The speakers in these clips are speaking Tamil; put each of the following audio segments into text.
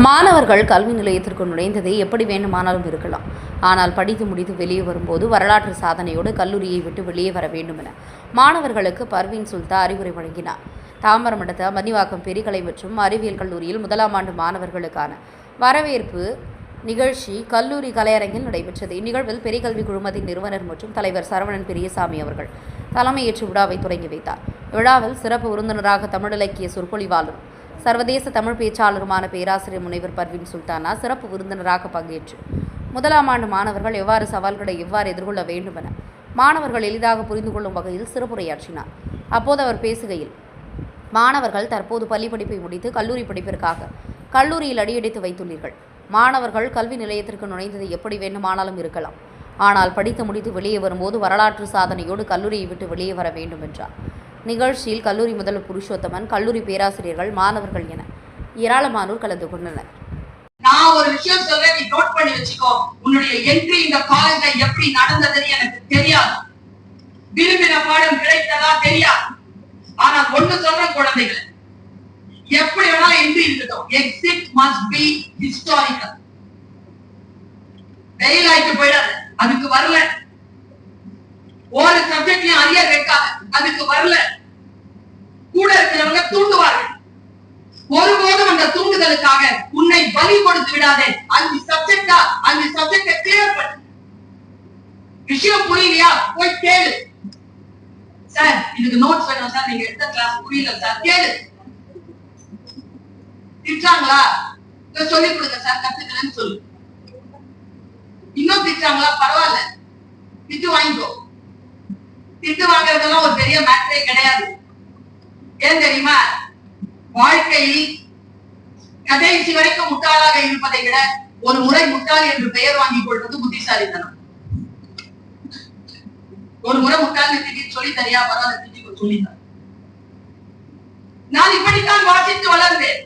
மாணவர்கள் கல்வி நிலையத்திற்கு நுழைந்ததை எப்படி வேண்டுமானாலும் இருக்கலாம். ஆனால் படித்து முடித்து வெளியே வரும்போது வரலாற்று சாதனையோடு கல்லூரியை விட்டு வெளியே வர வேண்டும் என மாணவர்களுக்கு பர்வீன் சுல்தான் அறிவுரை வழங்கினார். தாம்பரம் அடுத்த மன்னிவாக்கம் பெரிகலை மற்றும் அறிவியல் கல்லூரியில் முதலாம் ஆண்டு மாணவர்களுக்கான வரவேற்பு நிகழ்ச்சி கல்லூரி கலையரங்கில் நடைபெற்றது. இந்நிகழ்வில் பெரிகல்வி குழுமத்தின் நிறுவனர் மற்றும் தலைவர் சரவணன் பெரியசாமி அவர்கள் தலைமையேற்று விழாவை தொடங்கி வைத்தார். விழாவில் சிறப்பு விருந்தினராக தமிழ் இலக்கிய சொற்பொழிவாளரும் சர்வதேச தமிழ் பேச்சாளருமான பேராசிரியர் முனைவர் பர்வீன் சுல்தானா சிறப்பு விருந்தினராக பங்கேற்று முதலாம் ஆண்டு மாணவர்கள் எவ்வாறு சவால்களை எவ்வாறு எதிர்கொள்ள வேண்டும் என மாணவர்கள் எளிதாக புரிந்து கொள்ளும் வகையில் சிறப்புரையாற்றினார். அப்போது அவர் பேசுகையில், மாணவர்கள் தற்போது பள்ளி படிப்பை முடித்து கல்லூரி படிப்பிற்காக கல்லூரியில் அடியெடுத்து வைத்துள்ளீர்கள். மாணவர்கள் கல்வி நிலையத்திற்கு நுழைந்தது எப்படி வேண்டுமானாலும் இருக்கலாம். ஆனால் படித்து முடித்து வெளியே வரும்போது வரலாற்று சாதனையோடு கல்லூரியை விட்டு வெளியே வர வேண்டும் என்றார். நிகழ்ச்சியில் கல்லூரி முதல்வர் புருஷோத்தமன், கல்லூரி பேராசிரியர்கள், மாணவர்கள் என ஏராளமானோர் கலந்து கொண்டனர். நான் ஒரு விஷயம் சொல்றேன், நீ நோட் பண்ணி வச்சுக்கோ. உன்னுடைய என்ட்ரி இந்த காலேஜ்ல எப்படி நடந்ததுன்னு எனக்கு தெரியாது. விரும்பின பாடம் கிடைத்ததா தெரியாது. ஆனா ஒண்ணு சொல்றேன் குழந்தைகள், எப்படி வேணாலும் என்ட்ரி இருக்கட்டும், exit must be historical. Fail ஆயிட்டு போயிடாது, அதுக்கு வரல. ஒரு சப்ஜெக்ட்லயும் அரியர் வைக்காத, அதுக்கு வரல. கூட இருக்கிறவங்க தூண்டுவார்கள். ஒருபோதும் அந்த தூண்டுதலுக்காக உன்னை பலி கொடுத்து விடாதே. 5 சப்ஜெக்ட கிளியர் பண்ணு. விஷயம் புரியலையா போய் கேளு. சார் இதுக்கு நோட்ஸ் வேணும் சார், நீங்க எடுத்த கிளாஸ் புரியல சார், கேளு. திட்டாங்களா சொல்லி கொடுங்க சார், கத்துக்கலன்னு சொல்லு. இன்னும் திட்டாங்களா பரவாயில்ல, திட்டு வாங்கிக்கோ. திட்டு வாங்குறதெல்லாம் ஒரு பெரிய மேட்டரே கிடையாது. ஏன் தெரியுமா? வாழ்க்கையில் கடைசி வரைக்கும் முட்டாளாக இருப்பதை விட ஒரு முறை முட்டாள் என்று பெயர் வாங்கிக் கொள்வது புத்திசாலித்தனம். ஒரு முறை முட்டாள் திட்டி சொல்லி தரியா, பரவாயில்ல திட்டி சொல்லித்தான். நான் இப்படித்தான் வாசித்து வளர்ந்தேன்.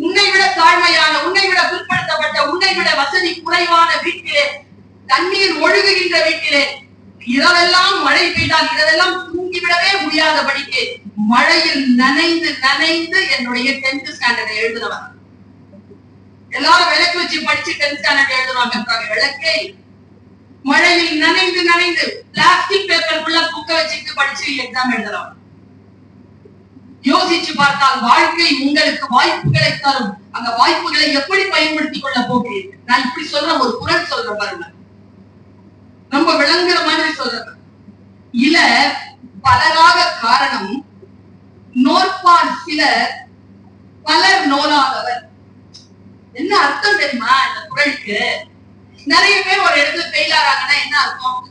உன்னை விட தாழ்மையான, உன்னை விட பிற்படுத்தப்பட்ட, உன்னை விட வசதி குறைவான வீட்டிலே, தண்ணீர் ஒழுகுகின்ற வீட்டிலே, இரவெல்லாம் மழை பெய்தால் இரவெல்லாம் தூங்கிவிடவே முடியாதபடிக்கு மழையில் நனைந்து நனைந்து என்னுடைய 10th ஸ்டாண்டர்ட் எழுதுனவன். எல்லாரும் விளக்கு வச்சு படிச்சு 10th ஸ்டாண்டர்ட் எழுதுவாங்க. விளக்கே மழையில் நனைந்து நனைந்து பிளாஸ்டிக் பேப்பருக்குள்ள புக்க வச்சுட்டு படிச்சு எக்ஸாம் எழுதுறவன். யோசிச்சு பார்த்தால் வாழ்க்கை உங்களுக்கு வாய்ப்புகளை தரும். அந்த வாய்ப்புகளை எப்படி பயன்படுத்திக் கொள்ள போகிறீர்கள்? நான் இப்படி சொல்றேன், ஒரு குரல் சொல்றேன் பாருங்க, ரொம்ப விளங்குற மாதிரி சொல்றேன். இல பலராக காரணம் நோற்பார் சிலர் பலர் நோலாதவர். என்ன அர்த்தம் தெரியுமா இந்த குரலுக்கு? நிறைய பேர் ஒரு இடத்துல ஃபெயில் ஆறாங்கன்னா என்ன அர்த்தம்?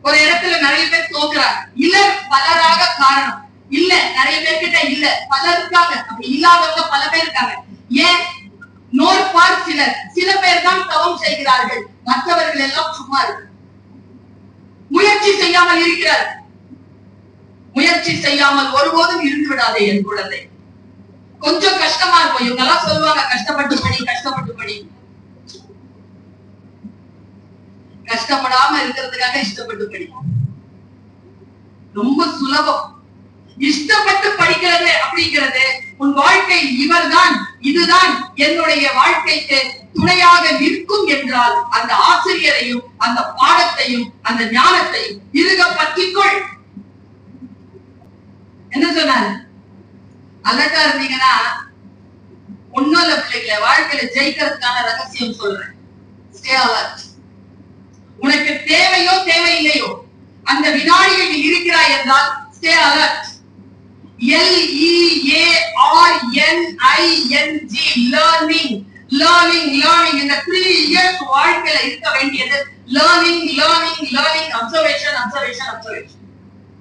ஒரு இடத்துல நிறைய பேர் தோக்குறாங்க. இலர் பலராக காரணம். இல்ல நிறைய பேர்கிட்ட இல்ல, பலர் இருக்காங்க. அப்படி இல்லாதவங்க பல பேர் இருக்காங்க. ஏன்? நோற்பார் சிலர், சில பேர் தான் தவம் செய்கிறார்கள், மற்றவர்கள் எல்லாம் சும்மா இருக்கு. முயற்சி செய்யாமல் இருக்கிறார். முயற்சி செய்யாமல் ஒருபோதும் இருந்து விடாதே என் குழந்தை. கொஞ்சம் கஷ்டமா இருக்கும். இவங்க எல்லாம் சொல்லுவாங்க கஷ்டப்பட்டு படி, கஷ்டப்பட்டு படி. கஷ்டப்படாம இருக்கிறதுக்காக இஷ்டப்பட்டு படி. ரொம்ப சுலபம். இஷ்டப்பட்டு படிக்கிறது அப்படிங்கிறது உன் வாழ்க்கை இவர்தான் இதுதான் என்னுடைய வாழ்க்கைக்கு துணையாக நிற்கும் என்றால் அந்த ஆசிரியரையும் அந்த பாடத்தையும் அந்த ஞானத்தையும் இருக பற்றிக்கொள். என்ன சொன்னாரு? அழகா இருந்தீங்கன்னா ஒன்னும் இல்ல பிள்ளைகளை, வாழ்க்கையில ஜெயிக்கிறதுக்கான ரகசியம் சொல்றேன். Stay alert. உனக்கு தேவையோ தேவையில்லையோ அந்த வினாடியில் நீ இருக்கிறாய் என்றால் stay alert. LEARNING, learning, learning, learning. இந்த 3 years வாழ்க்கையில இருக்க வேண்டியது learning, learning, learning, observation, observation, observation.